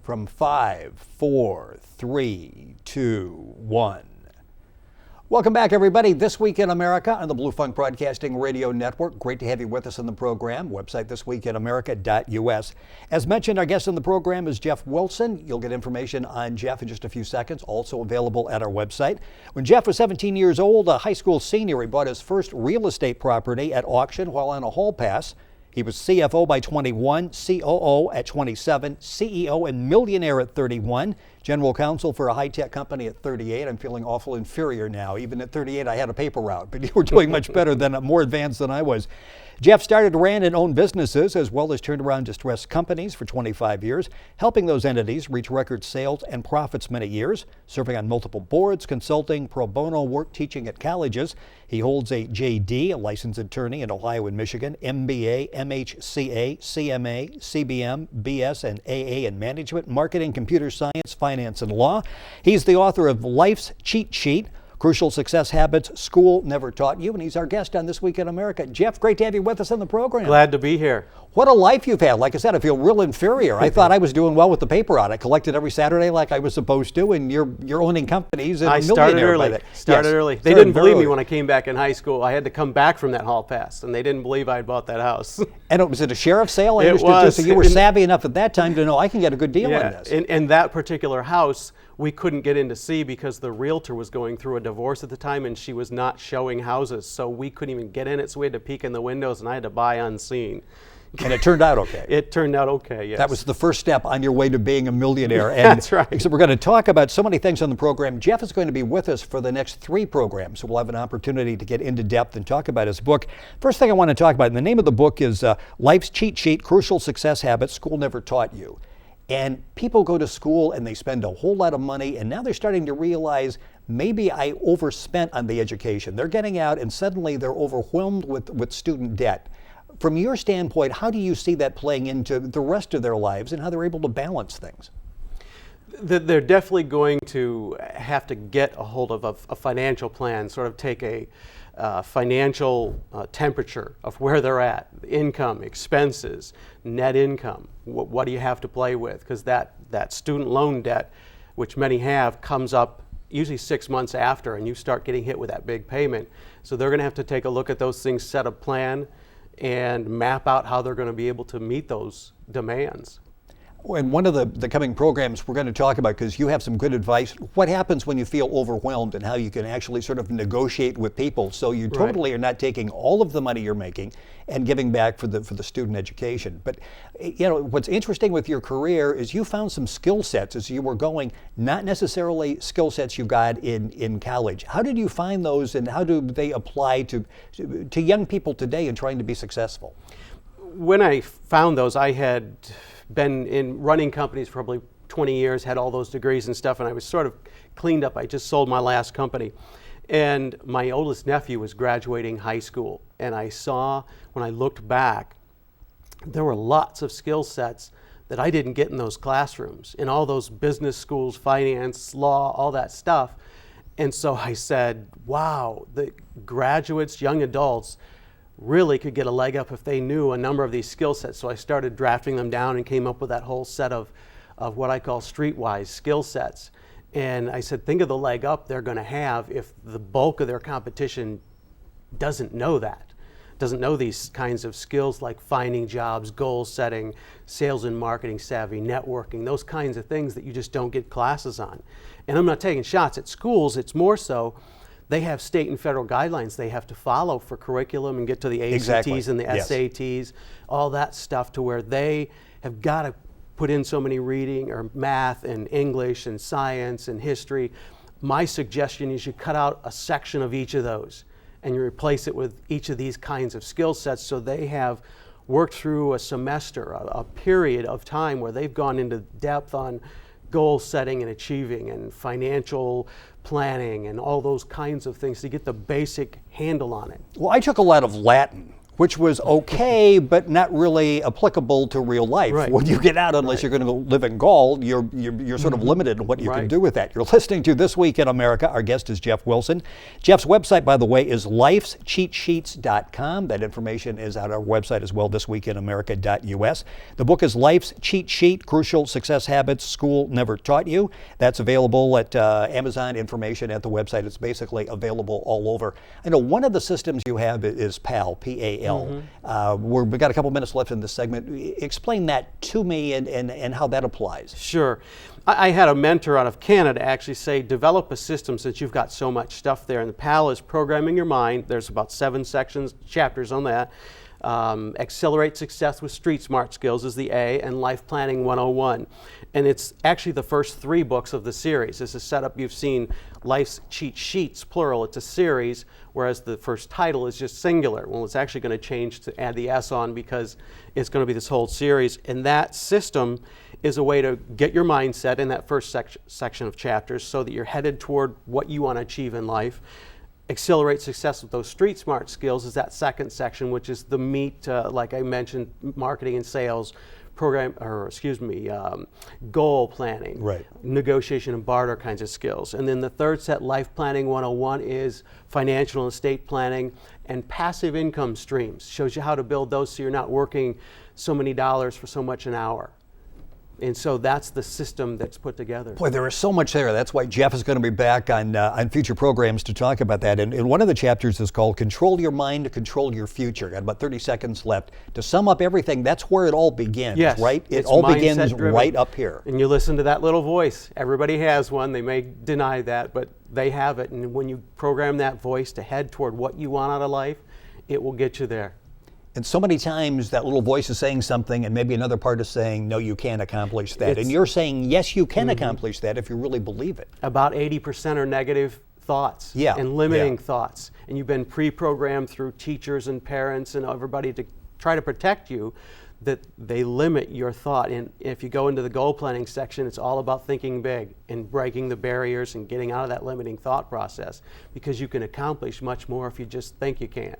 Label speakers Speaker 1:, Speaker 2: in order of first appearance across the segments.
Speaker 1: from 5, 4, 3, 2, 1. Welcome back, everybody. This Week in America on the Blue Funk Broadcasting Radio Network. Great to have you with us in the program. Website thisweekinamerica.us. As mentioned, our guest on the program is Jeff Wilson. You'll get information on Jeff in just a few seconds, also available at our website. When Jeff was 17 years old, a high school senior, he bought his first real estate property at auction while on a hall pass. He was CFO by 21, COO at 27, CEO and millionaire at 31, general counsel for a high-tech company at 38. I'm feeling awful inferior now. Even at 38, I had a paper route, but you were doing much better than, more advanced than I was. Jeff started, ran, and owned businesses as well as turned around distressed companies for 25 years, helping those entities reach record sales and profits many years, serving on multiple boards, consulting, pro bono work, teaching at colleges. He holds a JD, a licensed attorney in Ohio and Michigan, MBA, MHCA, CMA, CBM, BS, and AA in management, marketing, computer science, finance, and law. He's the author of Life's Cheat Sheet, Crucial Success Habits School Never Taught You, and he's our guest on This Week in America. Jeff, great to have you with us on the program.
Speaker 2: Glad to be here.
Speaker 1: What a life you've had. Like I said, I feel real inferior. I thought I was doing well with the paper route. I collected every Saturday like I was supposed to, and you're owning companies and
Speaker 2: I started early. They didn't believe me when I came back in high school. I had to come back from that hall pass, and they didn't believe I had bought that house.
Speaker 1: And was it a sheriff's sale?
Speaker 2: It was.
Speaker 1: So you were savvy enough at that time to know I can get a good deal on this.
Speaker 2: And that particular house, we couldn't get in to see because the realtor was going through a divorce at the time, and she was not showing houses, so we couldn't even get in it. So we had to peek in the windows, and I had to buy unseen.
Speaker 1: And it turned out okay.
Speaker 2: It turned out okay, yes.
Speaker 1: That was the first step on your way to being a millionaire. And
Speaker 2: that's right.
Speaker 1: So we're going to talk about so many things on the program. Jeff is going to be with us for the next 3 programs, so we'll have an opportunity to get into depth and talk about his book. First thing I want to talk about, and the name of the book is Life's Cheat Sheet, Crucial Success Habits School Never Taught You. And people go to school and they spend a whole lot of money, and now they're starting to realize maybe I overspent on the education. They're getting out and suddenly they're overwhelmed with student debt. From your standpoint, how do you see that playing into the rest of their lives and how they're able to balance things?
Speaker 2: They're definitely going to have to get a hold of a financial plan, sort of take a financial temperature of where they're at, income, expenses, net income. What do you have to play with? Because that student loan debt, which many have, comes up usually 6 months after, and you start getting hit with that big payment. So they're going to have to take a look at those things, set a plan, and map out how they're going to be able to meet those demands.
Speaker 1: And one of the coming programs we're going to talk about, because you have some good advice, what happens when you feel overwhelmed and how you can actually sort of negotiate with people so you totally are not taking all of the money you're making and giving back for the student education. But you know what's interesting with your career is you found some skill sets as you were going, not necessarily skill sets you got in college. How did you find those, and how do they apply to young people today in trying to be successful?
Speaker 2: When I found those, I had been in running companies for probably 20 years, had all those degrees and stuff, and I was sort of cleaned up. I just sold my last company. And my oldest nephew was graduating high school, and I saw, when I looked back, there were lots of skill sets that I didn't get in those classrooms, in all those business schools, finance, law, all that stuff. And so I said, wow, the graduates, young adults, really could get a leg up if they knew a number of these skill sets. So I started drafting them down and came up with that whole set of what I call streetwise skill sets. And I said, think of the leg up they're going to have if the bulk of their competition doesn't know that, doesn't know these kinds of skills like finding jobs, goal setting, sales and marketing savvy, networking, those kinds of things that you just don't get classes on. And I'm not taking shots at schools, it's more so they have state and federal guidelines they have to follow for curriculum and get to the ACTs and the SATs, all that stuff, to where they have got to put in so many reading or math and English and science and history. My suggestion is you cut out a section of each of those and you replace it with each of these kinds of skill sets, so they have worked through a semester, a period of time where they've gone into depth on goal setting and achieving and financial planning and all those kinds of things to get the basic handle on it.
Speaker 1: Well, I took a lot of Latin which was okay, but not really applicable to real life.
Speaker 2: Right.
Speaker 1: When you get out, unless you're going to go live in Gaul, you're sort of limited in what you can do with that. You're listening to This Week in America. Our guest is Jeff Wilson. Jeff's website, by the way, is lifescheatsheets.com. That information is at our website as well, thisweekinamerica.us. The book is Life's Cheat Sheet, Crucial Success Habits School Never Taught You. That's available at Amazon, information at the website. It's basically available all over. I know one of the systems you have is PAL, P-A-L. We've got a couple minutes left in this segment. Explain that to me and how that applies.
Speaker 2: Sure. I had a mentor out of Canada actually say, develop a system since you've got so much stuff there. And the PAL is programming your mind. There's about 7 chapters on that. Accelerate Success with Street Smart Skills is the A, and Life Planning 101. And it's actually the first 3 books of the series. This is set up, you've seen Life's Cheat Sheets, plural. It's a series, whereas the first title is just singular. Well, it's actually going to change to add the S on because it's going to be this whole series. And that system is a way to get your mindset in that first section of chapters so that you're headed toward what you want to achieve in life. Accelerate Success with those Street Smart Skills is that second section, which is the meat, like I mentioned, marketing and sales, goal planning,
Speaker 1: right,
Speaker 2: negotiation and barter kinds of skills. And then the third set, Life Planning 101, is financial and estate planning and passive income streams. Shows you how to build those so you're not working so many dollars for so much an hour. And so that's the system that's put together.
Speaker 1: Boy, there is so much there. That's why Jeff is going to be back on future programs to talk about that. And one of the chapters is called Control Your Mind to Control Your Future. Got about 30 seconds left. To sum up everything, that's where it all begins,
Speaker 2: yes,
Speaker 1: right? It all begins
Speaker 2: driven.
Speaker 1: Right up here.
Speaker 2: And you listen to that little voice. Everybody has one. They may deny that, but they have it. And when you program that voice to head toward what you want out of life, it will get you there.
Speaker 1: And so many times that little voice is saying something and maybe another part is saying, no, you can't accomplish that. And you're saying, yes, you can accomplish that if you really believe it.
Speaker 2: About 80% are negative thoughts and limiting thoughts. And you've been pre-programmed through teachers and parents and everybody to try to protect you, that they limit your thought. And if you go into the goal planning section, it's all about thinking big and breaking the barriers and getting out of that limiting thought process, because you can accomplish much more if you just think you can.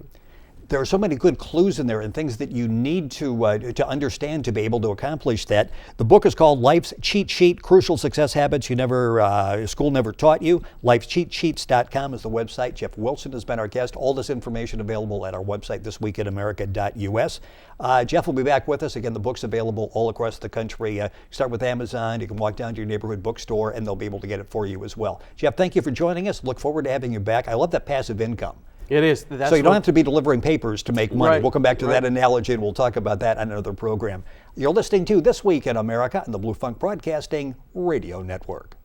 Speaker 1: There are so many good clues in there and things that you need to understand to be able to accomplish that. The book is called Life's Cheat Sheet, Crucial Success Habits School Never Taught You. Lifescheatsheets.com is the website. Jeff Wilson has been our guest. All this information available at our website, thisweekinamerica.us. Jeff will be back with us. Again, the book's available all across the country. Start with Amazon. You can walk down to your neighborhood bookstore and they'll be able to get it for you as well. Jeff, thank you for joining us. Look forward to having you back. I love that passive income.
Speaker 2: It is.
Speaker 1: So you don't have to be delivering papers to make money.
Speaker 2: Right,
Speaker 1: we'll come back to that analogy and we'll talk about that on another program. You're listening to This Week in America on the Blue Funk Broadcasting Radio Network.